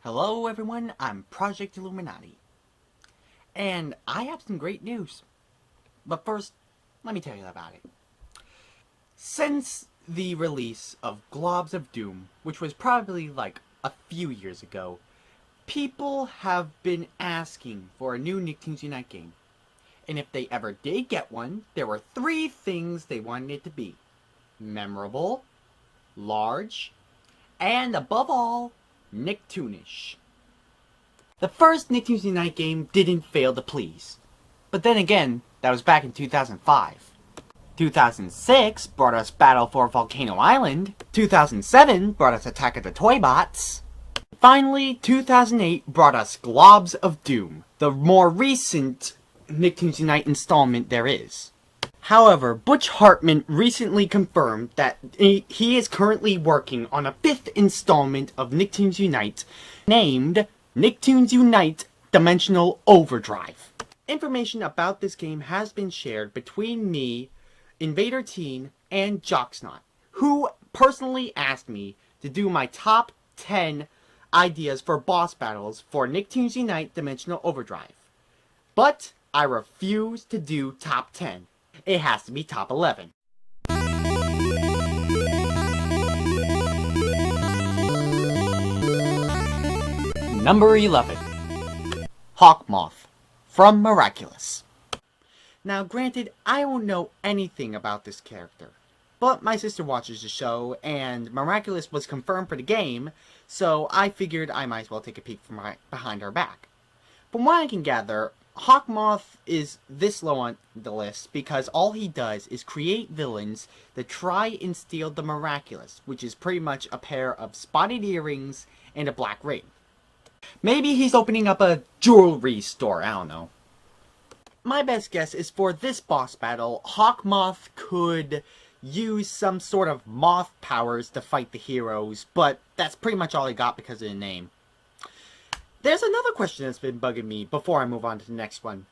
Hello everyone, I'm Project Illuminati. And I have some great news. But first, let me tell you about it. Since the release of Globs of Doom, which was probably like a few years ago, people have been asking for a new Nicktoons Unite game. And if they ever did get one, there were three things they wanted it to be. Memorable, large, and above all, Nicktoonish. The first Nicktoons Unite game didn't fail to please. But then again, that was back in 2005. 2006 brought us Battle for Volcano Island. 2007 brought us Attack of the Toybots. Finally, 2008 brought us Globs of Doom, the more recent Nicktoons Unite installment there is. However, Butch Hartman recently confirmed that he is currently working on a fifth installment of Nicktoons Unite named Nicktoons Unite Dimensional Overdrive. Information about this game has been shared between me, Invader Teen, and Jocksnot, who personally asked me to do my top 10 ideas for boss battles for Nicktoons Unite Dimensional Overdrive. But I refuse to do top 10. It has to be top 11. Number 11. Hawkmoth from Miraculous. Now granted, I don't know anything about this character, but my sister watches the show and Miraculous was confirmed for the game, so I figured I might as well take a peek from behind her back. From what I can gather, Hawkmoth is this low on the list because all he does is create villains that try and steal the Miraculous, which is pretty much a pair of spotted earrings and a black ring. Maybe he's opening up a jewelry store, I don't know. My best guess is for this boss battle, Hawkmoth could use some sort of moth powers to fight the heroes, but that's pretty much all he got because of the name. There's another question that's been bugging me before I move on to the next one.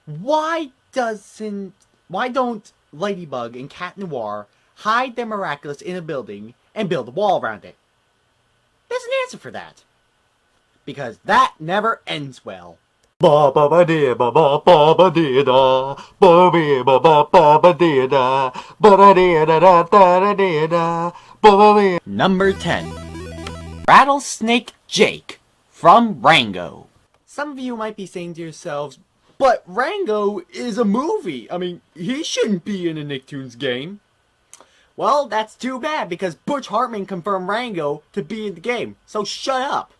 Why don't Ladybug and Cat Noir hide their Miraculous in a building and build a wall around it? There's an answer for that. Because that never number 10. Rattlesnake Jake from Rango. Some of you might be saying to yourselves, but Rango is a movie. I mean, he shouldn't be in a Nicktoons game. Well, that's too bad because Butch Hartman confirmed Rango to be in the game, so shut up.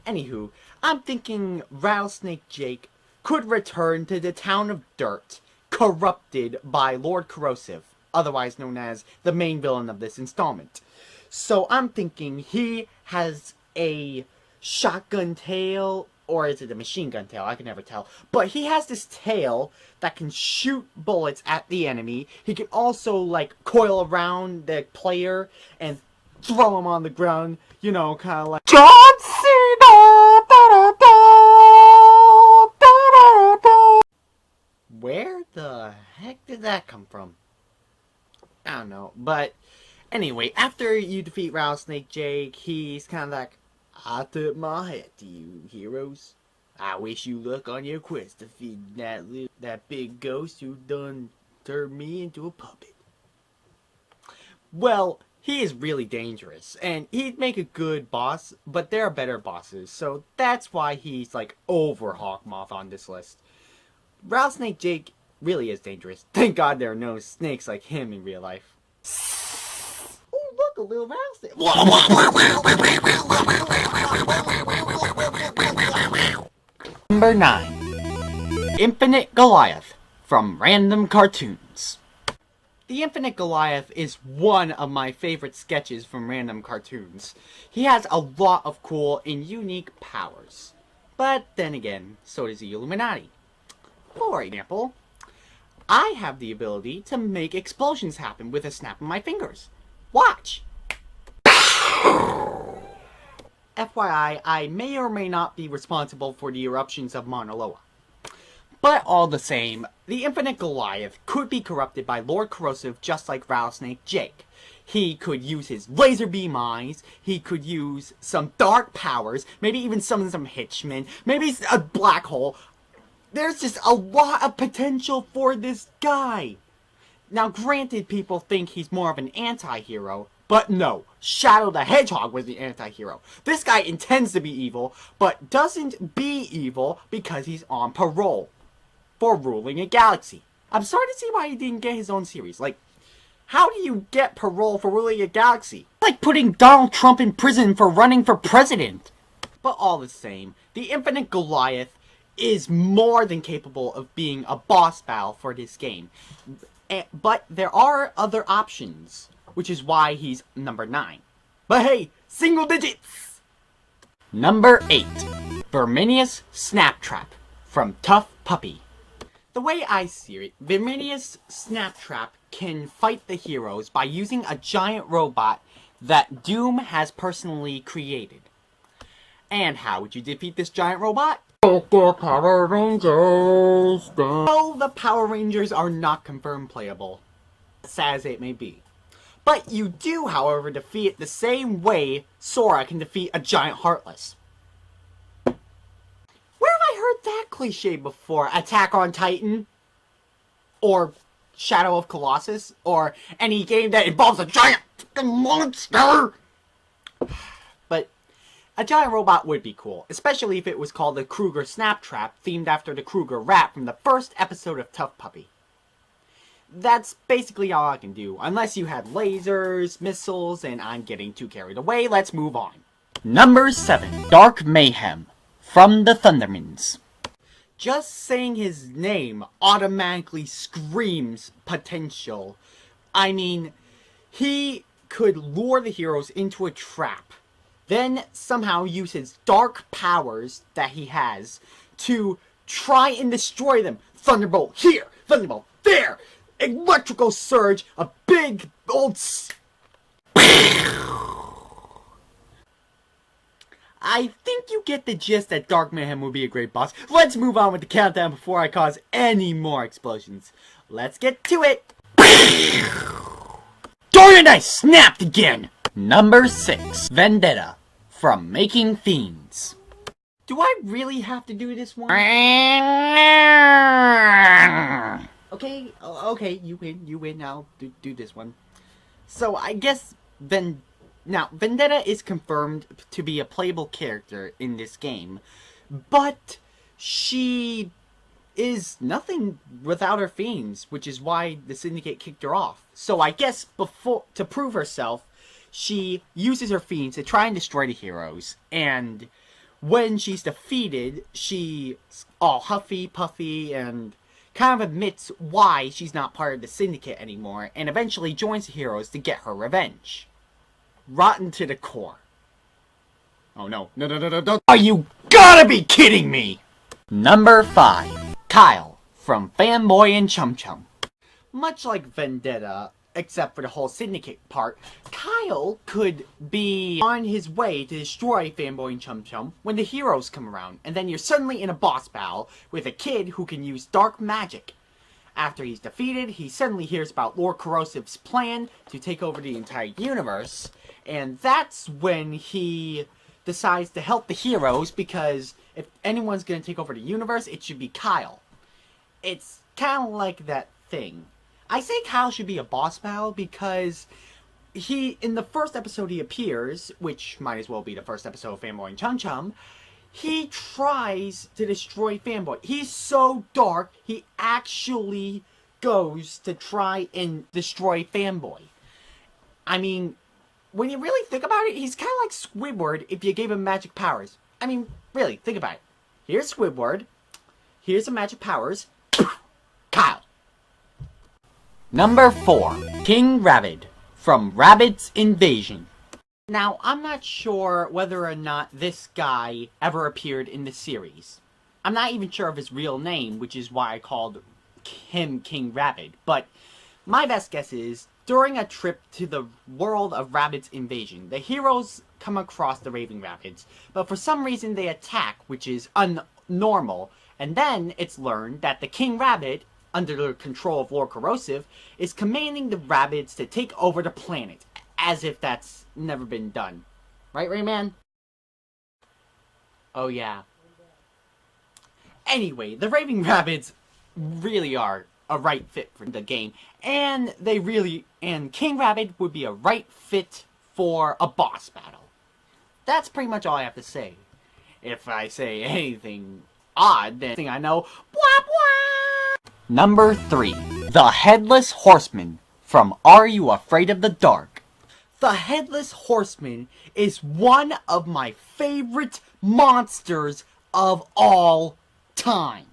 Anywho, I'm thinking Rattlesnake Jake could return to the town of Dirt, corrupted by Lord Corrosive, otherwise known as the main villain of this installment. So I'm thinking he has a shotgun tail, or is it a machine gun tail? I can never tell. But he has this tail that can shoot bullets at the enemy. He can also, like, coil around the player and throw him on the ground, you know, kind of like John Cena! Where the heck did that come from? I don't know, but anyway, after you defeat Rattlesnake Jake, he's kind of like, I tip my hat to you, heroes. I wish you luck on your quest to feed that big ghost who done turned me into a puppet. Well, he is really dangerous, and he'd make a good boss, but there are better bosses, so that's why he's, like, over Hawkmoth on this list. Rattlesnake Jake really is dangerous. Thank God there are no snakes like him in real life. Oh, look, a little rattlesnake. Number 9. Infinite Goliath from Random Cartoons. The Infinite Goliath is one of my favorite sketches from Random Cartoons. He has a lot of cool and unique powers. But then again, so does the Illuminati. For example, I have the ability to make explosions happen with a snap of my fingers. Watch! FYI, I may or may not be responsible for the eruptions of Mauna Loa. But all the same, the Infinite Goliath could be corrupted by Lord Corrosive just like Rattlesnake Jake. He could use his laser beam eyes. He could use some dark powers. Maybe even summon some henchmen. Maybe a black hole. There's just a lot of potential for this guy. Now, granted, people think he's more of an anti-hero, but no. Shadow the Hedgehog was the anti-hero. This guy intends to be evil, but doesn't be evil because he's on parole for ruling a galaxy. I'm starting to see why he didn't get his own series. Like, how do you get parole for ruling a galaxy? Like putting Donald Trump in prison for running for president. But all the same, the Infinite Goliath is more than capable of being a boss battle for this game. But there are other options, which is why he's number 9. But hey, single digits! Number 8. Verminius Snaptrap from Tough Puppy. The way I see it, Verminius Snaptrap can fight the heroes by using a giant robot that Doom has personally created. And how would you defeat this giant robot? The Power Rangers! No, the Power Rangers are not confirmed playable, sad as it may be. But you do, however, defeat it the same way Sora can defeat a giant Heartless. Where have I heard that cliche before? Attack on Titan? Or Shadow of Colossus? Or any game that involves a giant fucking monster? But a giant robot would be cool, especially if it was called the Kruger Snaptrap, themed after the Kruger rat from the first episode of Tough Puppy. That's basically all I can do, unless you have lasers, missiles, and I'm getting too carried away. Let's move on. Number 7. Dark Mayhem from the Thundermans. Just saying his name automatically screams potential. I mean, he could lure the heroes into a trap, then somehow use his dark powers that he has to try and destroy them. Thunderbolt here, Thunderbolt there, electrical surge, a big old I think you get the gist that Dark Mayhem would be a great boss. Let's move on with the countdown before I cause any more explosions. Let's get to it! Darn it, I snapped again! Number 6. Vendetta from Making Fiends. Do I really have to do this one? Okay, you win, now do this one. So, I guess Vendetta is confirmed to be a playable character in this game, but she is nothing without her fiends, which is why the Syndicate kicked her off. So I guess to prove herself, she uses her fiends to try and destroy the heroes, and when she's defeated, she's all huffy, puffy, and kind of admits why she's not part of the Syndicate anymore, and eventually joins the heroes to get her revenge. Rotten to the core. Oh no. No. Are you gotta be kidding me! Number 5. Kyle from Fanboy and Chum Chum. Much like Vendetta, except for the whole Syndicate part, Kyle could be on his way to destroy Fanboy and Chum Chum when the heroes come around, and then you're suddenly in a boss battle with a kid who can use dark magic. After he's defeated, he suddenly hears about Lord Corrosive's plan to take over the entire universe, and that's when he decides to help the heroes, because if anyone's going to take over the universe, it should be Kyle. It's kind of like that thing. I say Kyle should be a boss battle because in the first episode he appears, which might as well be the first episode of Fanboy and Chum Chum, he tries to destroy Fanboy. He's so dark, he actually goes to try and destroy Fanboy. I mean, when you really think about it, he's kind of like Squidward if you gave him magic powers. I mean, really, think about it. Here's Squidward. Here's some magic powers. Kyle. Number 4. King Rabbid from Rabbids Invasion. Now, I'm not sure whether or not this guy ever appeared in the series. I'm not even sure of his real name, which is why I called him King Rabbid. But my best guess is, during a trip to the world of Rabbids Invasion, the heroes come across the Raving Rabbids, but for some reason they attack, which is unnormal, and then it's learned that the King Rabbid under the control of Lord Corrosive, is commanding the rabbits to take over the planet, as if that's never been done. Right, Rayman? Oh yeah. Anyway, the Raving Rabbits really are a right fit for the game, and King Rabbit would be a right fit for a boss battle. That's pretty much all I have to say. If I say anything odd, then I know. Blah, blah. Number 3. The Headless Horseman from Are You Afraid of the Dark? The Headless Horseman is one of my favorite monsters of all time.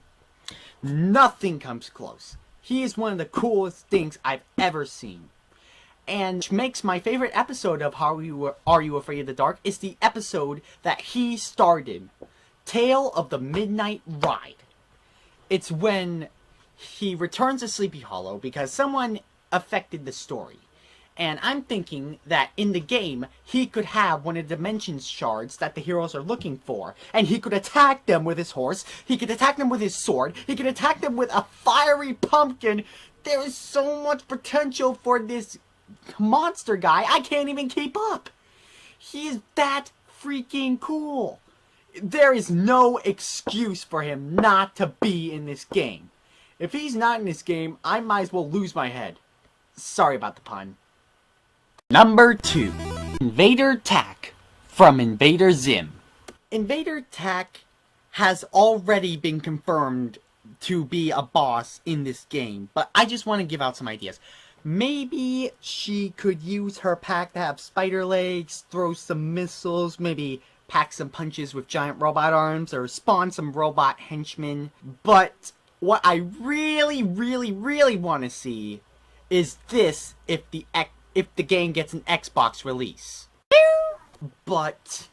Nothing comes close. He is one of the coolest things I've ever seen. And which makes my favorite episode of Are You Afraid of the Dark is the episode that he started, Tale of the Midnight Ride. It's when he returns to Sleepy Hollow because someone affected the story. And I'm thinking that in the game, he could have one of the Dimensions shards that the heroes are looking for. And he could attack them with his horse, he could attack them with his sword, he could attack them with a fiery pumpkin. There is so much potential for this monster guy, I can't even keep up. He is that freaking cool. There is no excuse for him not to be in this game. If he's not in this game, I might as well lose my head. Sorry about the pun. Number 2. Invader Tak from Invader Zim. Invader Tak has already been confirmed to be a boss in this game, but I just want to give out some ideas. Maybe she could use her pack to have spider legs, throw some missiles, maybe pack some punches with giant robot arms, or spawn some robot henchmen. But what I really want to see is this if the game gets an Xbox release. But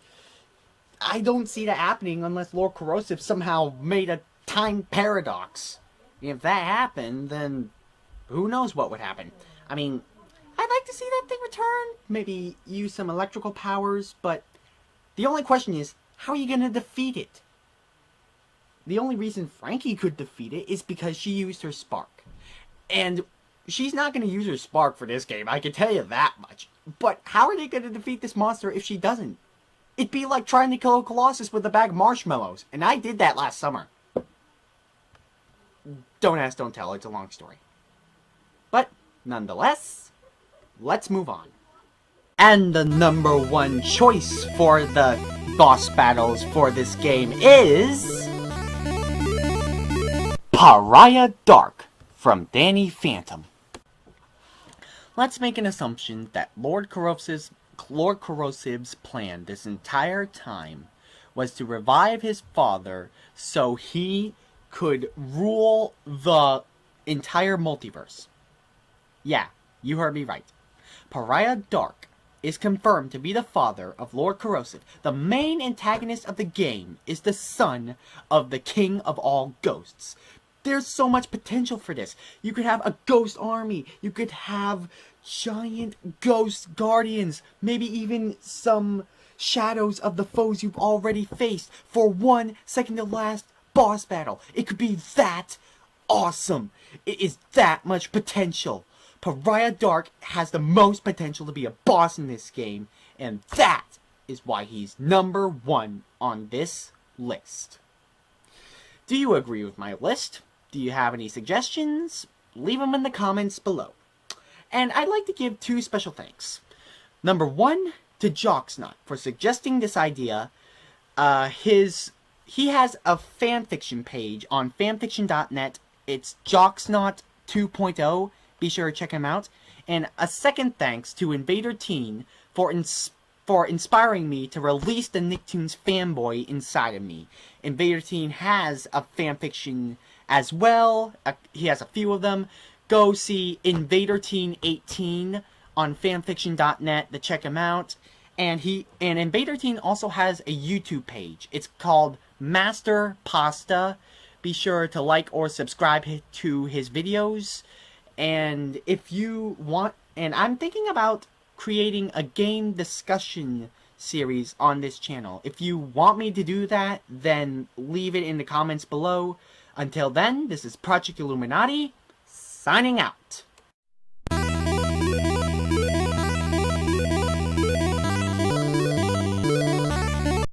I don't see that happening unless Lord Corrosive somehow made a time paradox. If that happened, then who knows what would happen. I mean, I'd like to see that thing return. Maybe use some electrical powers, but the only question is, how are you going to defeat it? The only reason Frankie could defeat it is because she used her spark. And she's not going to use her spark for this game, I can tell you that much. But how are they going to defeat this monster if she doesn't? It'd be like trying to kill a Colossus with a bag of marshmallows. And I did that last summer. Don't ask, don't tell. It's a long story. But, nonetheless, let's move on. And the number 1 choice for the boss battles for this game is Pariah Dark from Danny Phantom. Let's make an assumption that Lord Corrosive's plan this entire time was to revive his father so he could rule the entire multiverse. Yeah, you heard me right. Pariah Dark is confirmed to be the father of Lord Corrosive. The main antagonist of the game is the son of the king of all ghosts. There's so much potential for this. You could have a ghost army. You could have giant ghost guardians. Maybe even some shadows of the foes you've already faced for one second to last boss battle. It could be that awesome. It is that much potential. Pariah Dark has the most potential to be a boss in this game, and that is why he's number 1 on this list. Do you agree with my list? Do you have any suggestions? Leave them in the comments below. And I'd like to give 2 special thanks. Number 1 to Jocksnot for suggesting this idea. He has a fanfiction page on fanfiction.net. It's Jocksnot 2.0. Be sure to check him out. And a second thanks to Invader Teen for inspiring me to release the Nicktoons fanboy inside of me. Invader Teen has a fanfiction as well. He has a few of them. Go see Invader Teen 18 on fanfiction.net to check him out. And Invader Teen also has a YouTube page. It's called Master Pasta. Be sure to like or subscribe to his videos. And if you want, and I'm thinking about creating a game discussion series on this channel. If you want me to do that, then leave it in the comments below. Until then, this is Project Illuminati, signing out.